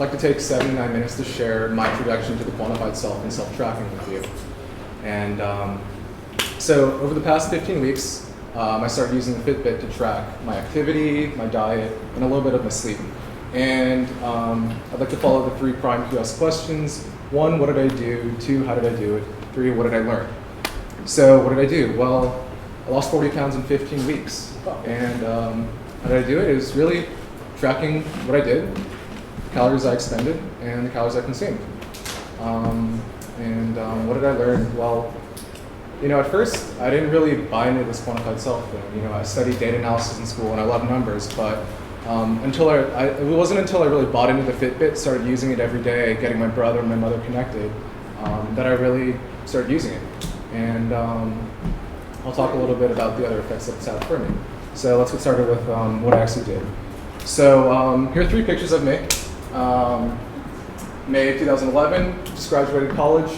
like to take 79 minutes to share my introduction to the quantified self and self-tracking with you. And so over the past 15 weeks, I started using the Fitbit to track my activity, my diet, and a little bit of my sleep. And I'd like to follow the 3 prime QS questions. 1, what did I do? 2, how did I do it? 3, what did I learn? So what did I do? Well, I lost 40 pounds in 15 weeks. And how did I do it? It was really tracking what I did, calories I expended, and the calories I consumed. What did I learn? Well, at first I didn't really buy into this quantified self thing. I studied data analysis in school and I love numbers, but it wasn't until I really bought into the Fitbit, started using it every day, getting my brother and my mother connected, that I really started using it. And I'll talk a little bit about the other effects that it's had for me. So let's get started with what I actually did. So here are 3 pictures of me. May 2011, just graduated college.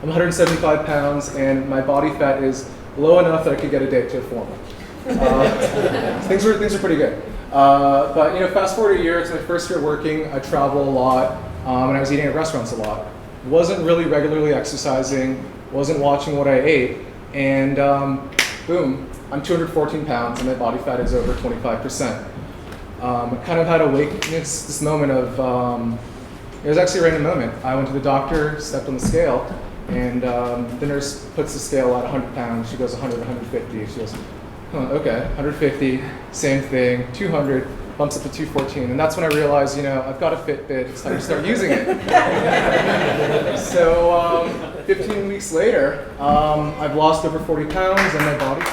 I'm 175 pounds, and my body fat is low enough that I could get a date to a formal. Things are pretty good. But fast forward a year, it's my first year working. I travel a lot, and I was eating at restaurants a lot. Wasn't really regularly exercising. Wasn't watching what I ate, and boom, I'm 214 pounds, and my body fat is over 25%. I kind of had a this moment of. It was actually a random moment. I went to the doctor, stepped on the scale, and the nurse puts the scale at 100 pounds. She goes 100, 150. She goes, okay, 150, same thing, 200, bumps up to 214. And that's when I realized, I've got a Fitbit, it's time to start using it. So 15 weeks later, I've lost over 40 pounds and my body.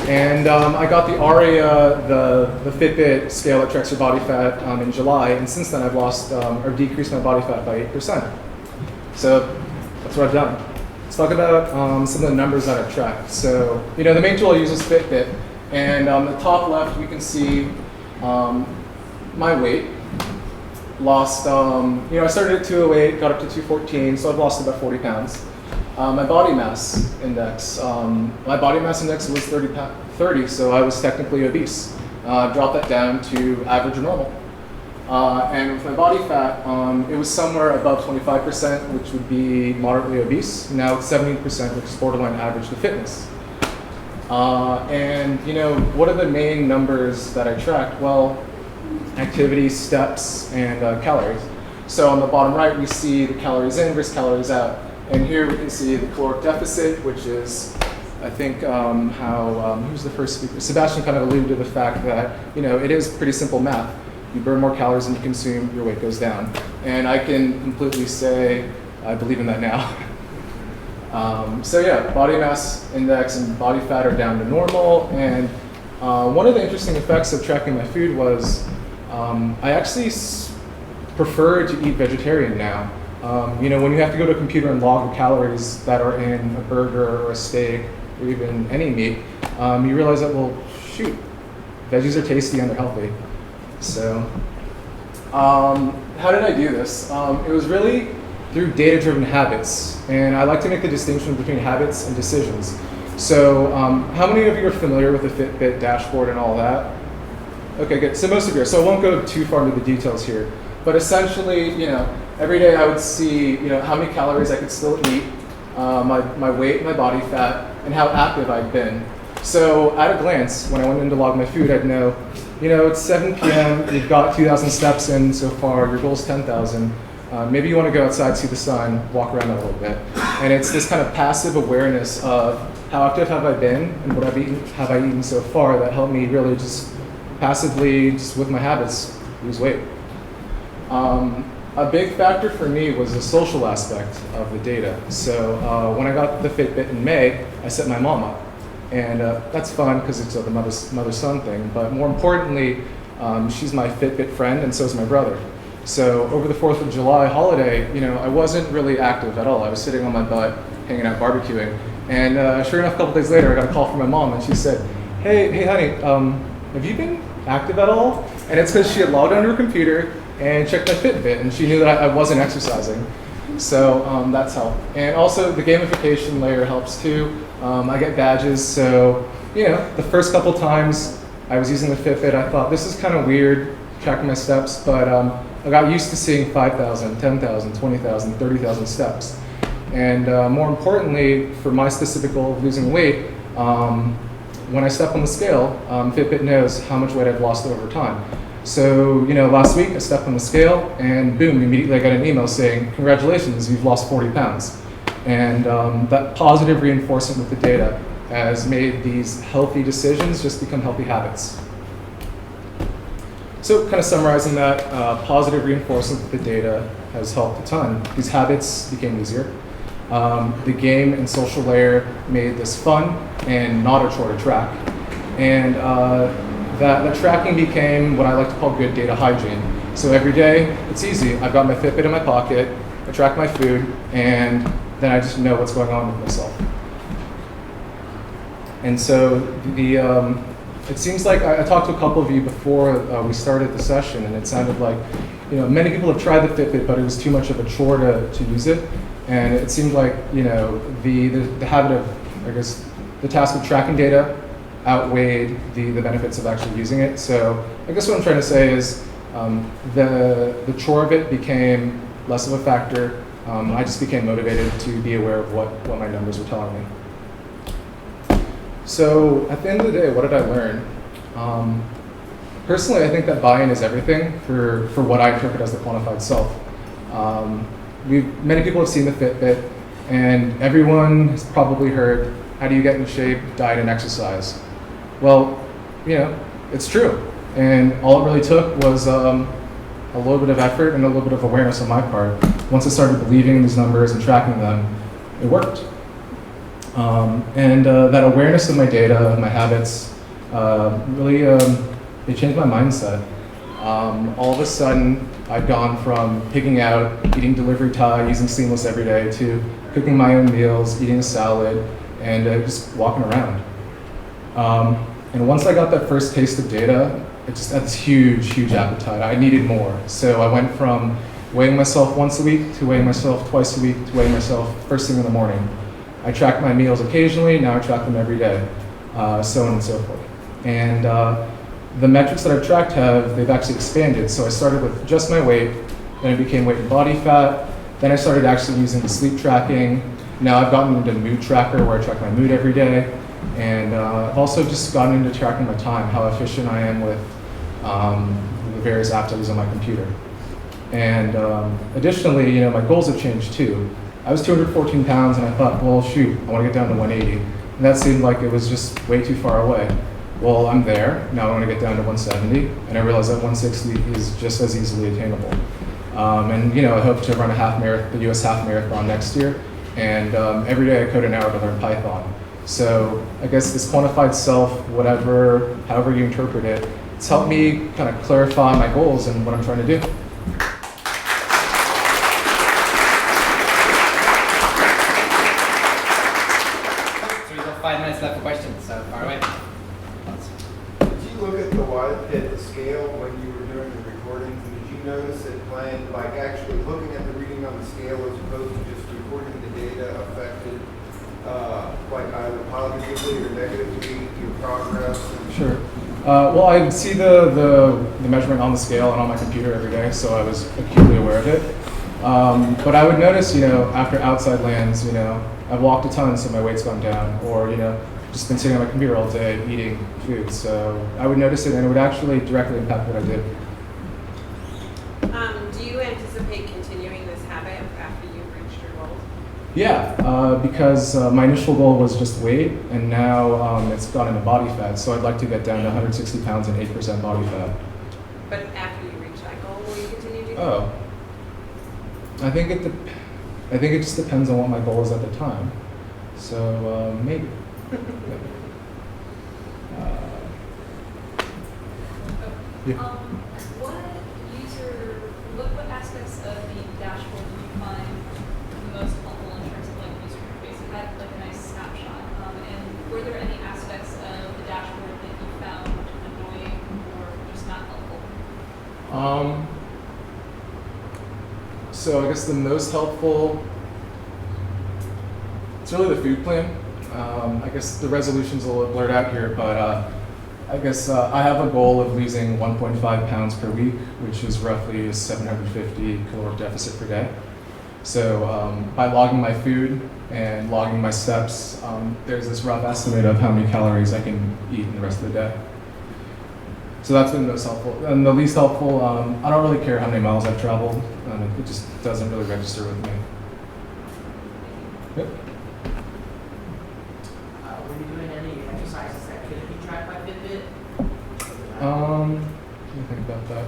And I got the ARIA, the Fitbit scale that tracks your body fat in July, and since then I've lost or decreased my body fat by 8%. So that's what I've done. Let's talk about some of the numbers that I've tracked. So the main tool I use is Fitbit, and on the top left we can see my weight. Lost, I started at 208, got up to 214, so I've lost about 40 pounds. My body mass index. My body mass index was 30, so I was technically obese. Dropped that down to average or normal. And with my body fat, it was somewhere above 25%, which would be moderately obese. Now it's 17%, which is borderline average to fitness. What are the main numbers that I tracked? Well, activity, steps, and calories. So on the bottom right, we see the calories in versus calories out. And here we can see the caloric deficit, which is, I think, who's the first speaker? Sebastian kind of alluded to the fact that, it is pretty simple math. You burn more calories than you consume, your weight goes down. And I can completely say, I believe in that now. Body mass index and body fat are down to normal. And one of the interesting effects of tracking my food was I actually prefer to eat vegetarian now. When you have to go to a computer and log the calories that are in a burger or a steak or even any meat, you realize that, well, shoot, veggies are tasty and they're healthy. So, how did I do this? It was really through data-driven habits, and I like to make the distinction between habits and decisions. So, how many of you are familiar with the Fitbit dashboard and all that? Okay, good. So most of you are. So I won't go too far into the details here, but essentially, every day I would see, how many calories I could still eat, my weight, my body fat, and how active I'd been. So at a glance, when I went in to log my food, I'd know, it's 7 p.m., you've got 2,000 steps in so far, your goal's 10,000. Maybe you want to go outside, see the sun, walk around a little bit. And it's this kind of passive awareness of how active have I been and what have I eaten so far that helped me really just passively, just with my habits, lose weight. A big factor for me was the social aspect of the data. So when I got the Fitbit in May, I set my mom up. And that's fun because it's the mother-son thing. But more importantly, she's my Fitbit friend, and so is my brother. So over the 4th of July holiday, I wasn't really active at all. I was sitting on my butt, hanging out barbecuing. And sure enough, a couple days later, I got a call from my mom, and she said, hey honey, have you been active at all? And it's because she had logged onto her computer and checked my Fitbit, and she knew that I wasn't exercising. So that's helped. And also the gamification layer helps too. I get badges, so the first couple times I was using the Fitbit. I thought, this is kind of weird, tracking my steps, but I got used to seeing 5,000, 10,000, 20,000, 30,000 steps. And more importantly, for my specific goal of losing weight, when I step on the scale, Fitbit knows how much weight I've lost over time. So, last week I stepped on the scale and boom, immediately I got an email saying, congratulations, you've lost 40 pounds. And that positive reinforcement with the data has made these healthy decisions just become healthy habits. So kind of summarizing that, positive reinforcement with the data has helped a ton. These habits became easier. The game and social layer made this fun and not a chore to track. And that tracking became what I like to call good data hygiene. So every day, it's easy. I've got my Fitbit in my pocket, I track my food, and then I just know what's going on with myself. And so it seems like I talked to a couple of you before we started the session, and it sounded like many people have tried the Fitbit, but it was too much of a chore to use it. And it seemed like the habit of, I guess, the task of tracking data outweighed the benefits of actually using it. So I guess what I'm trying to say is the chore of it became less of a factor. I just became motivated to be aware of what my numbers were telling me. So at the end of the day, what did I learn? Personally, I think that buy-in is everything for what I interpret as the quantified self. Many people have seen the Fitbit, and everyone has probably heard, how do you get in shape, diet, and exercise? Well, it's true. And all it really took was a little bit of effort and a little bit of awareness on my part. Once I started believing in these numbers and tracking them, it worked. And that awareness of my data, my habits, really it changed my mindset. All of a sudden, I've gone from picking out, eating delivery Thai, using Seamless every day, to cooking my own meals, eating a salad, and just walking around. And once I got that first taste of data, I just had this huge, huge appetite. I needed more. So I went from weighing myself once a week to weighing myself twice a week to weighing myself first thing in the morning. I track my meals occasionally, now I track them every day, so on and so forth. And the metrics that I've tracked they've actually expanded. So I started with just my weight, then it became weight and body fat, then I started actually using the sleep tracking. Now I've gotten into Mood Tracker where I track my mood every day. And I've also just gotten into tracking my time, how efficient I am with the various apps I use on my computer. And additionally, my goals have changed too. I was 214 pounds and I thought, well, shoot, I want to get down to 180. And that seemed like it was just way too far away. Well, I'm there. Now I want to get down to 170. And I realized that 160 is just as easily attainable. And I hope to run the US half marathon next year. And every day I code an hour to learn Python. So I guess this quantified self, however you interpret it, it's helped me kind of clarify my goals and what I'm trying to do. So we've got 5 minutes left for questions, so far away. Did you look at the scale when you were doing the recordings? And did you notice it playing, like actually looking at the reading on the scale as opposed to just recording the data affected like either positively or negatively your progress? Sure. Well, I see the measurement on the scale and on my computer every day, so I was acutely aware of it. But I would notice, after outside lands, I've walked a ton, so my weight's gone down, or just been sitting on my computer all day eating food. So I would notice it, and it would actually directly impact what I did. Do you anticipate continuing this habit after you've reached your goals? Yeah, because my initial goal was just weight, and now it's gone into body fat. So I'd like to get down to 160 pounds and 8% body fat. But after you reach that goal, will you continue to do that? Oh, I think it just depends on what my goal is at the time. So maybe. Yeah. What aspects of the dashboard do you find the most helpful in terms of user interface? It had a nice snapshot. And were there any aspects of the dashboard that you found annoying or just not helpful? So I guess the most helpful, it's really the food plan. I guess the resolution's a little blurred out here, but I guess I have a goal of losing 1.5 pounds per week, which is roughly a 750 caloric deficit per day. So by logging my food and logging my steps, there's this rough estimate of how many calories I can eat in the rest of the day. So that's been the most helpful. And the least helpful, I don't really care how many miles I've traveled. It just doesn't really register with me. Yep. Were you doing any exercises that couldn't be tracked by Fitbit? Let me think about that.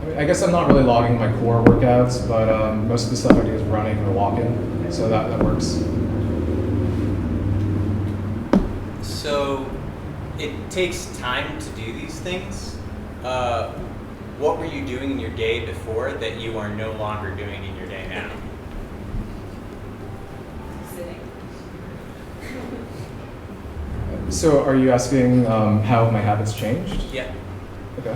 I mean, I guess I'm not really logging my core workouts, but most of the stuff I do is running or walking, so that works. So it takes time to do these things. What were you doing in your day before that you are no longer doing in your day now? Sitting. So are you asking how my habits changed? Yeah. Okay.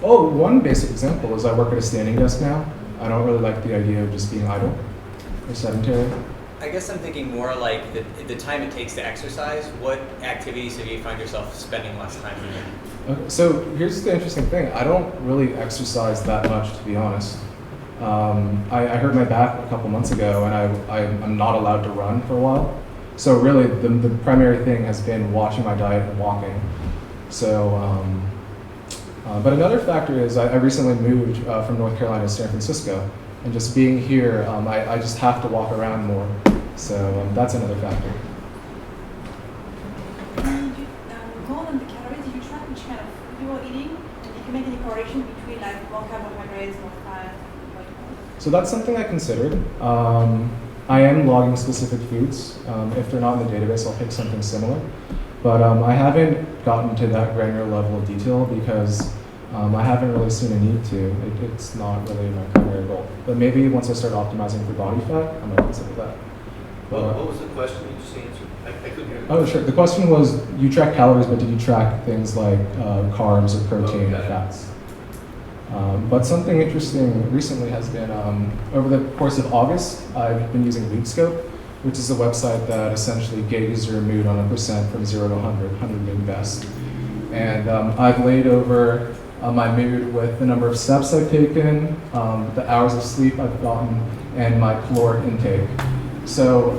One basic example is I work at a standing desk now. I don't really like the idea of just being idle or sedentary. I guess I'm thinking more like the time it takes to exercise. What activities have you find yourself spending less time doing? Okay, so here's the interesting thing. I don't really exercise that much, to be honest. I hurt my back a couple months ago, and I'm not allowed to run for a while. So really, the primary thing has been watching my diet and walking. So, but another factor is I recently moved from North Carolina to San Francisco, and just being here, I just have to walk around more. So that's another factor. More than the calories, did you track which kind of food you were eating? And you can make any correlation between like more carbohydrates, more fat, what more? So that's something I considered. I am logging specific foods. If they're not in the database, I'll pick something similar. But I haven't gotten to that granular level of detail because I haven't really seen a need to. It's not really my primary goal. But maybe once I start optimizing for body fat, I might consider that. But, What was the question you just answered? I couldn't hear. oh, sure. The question was, you track calories, but did you track things like carbs or protein or Okay. fats? But something interesting recently has been, over the course of August, I've been using Moodscope, which is a website that essentially gauges your mood on a percent from 0 to 100, 100 being best. And I've laid over my mood with the number of steps I've taken, the hours of sleep I've gotten, and my caloric intake. So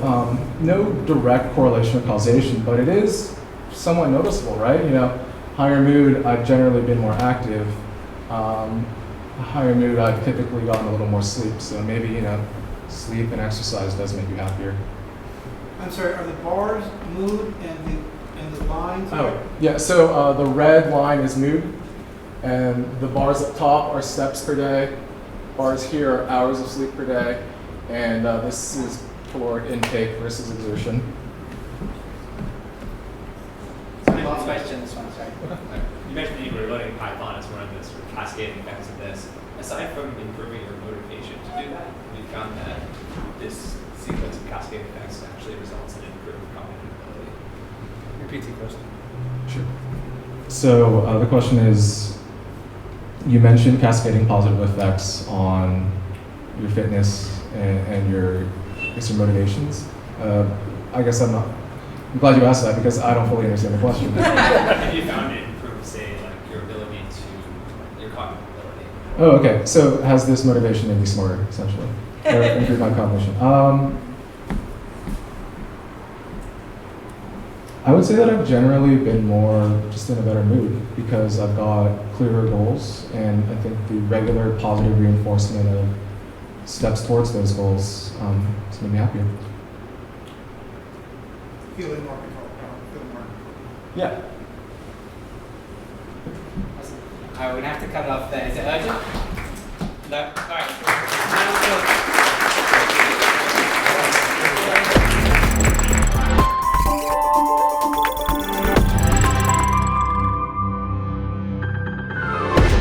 no direct correlation or causation, but it is somewhat noticeable, right? You know, higher mood, I've generally been more active. Higher mood, I've typically gotten a little more sleep. So maybe, you know, sleep and exercise does make you happier. I'm sorry, are the bars mood and the lines? Oh, yeah, so the red line is mood, and the bars up top are steps per day. Bars here are hours of sleep per day, and this is caloric intake versus exertion. Last question, this one, sorry. You mentioned that you were learning Python as one of the sort of cascading effects of this. Aside from improving your motivation to do that, have you found that this sequence of cascading effects actually results in improved cognitive ability? Repeat the question. Sure. So the question is, you mentioned cascading positive effects on your fitness and your motivations. I guess I'm glad you asked that because I don't fully understand the question. Have you found it improve, say, like your ability to, your cognitive ability? Oh, okay. So has this motivation made me smarter, essentially, or improve my cognition? I would say that I've generally been more just in a better mood because I've got clearer goals, and I think the regular positive reinforcement of steps towards those goals has made me happier. Feeling more control, feeling more. Yeah. Awesome. We're gonna have to cut it off there. Is it urgent? No? Alright.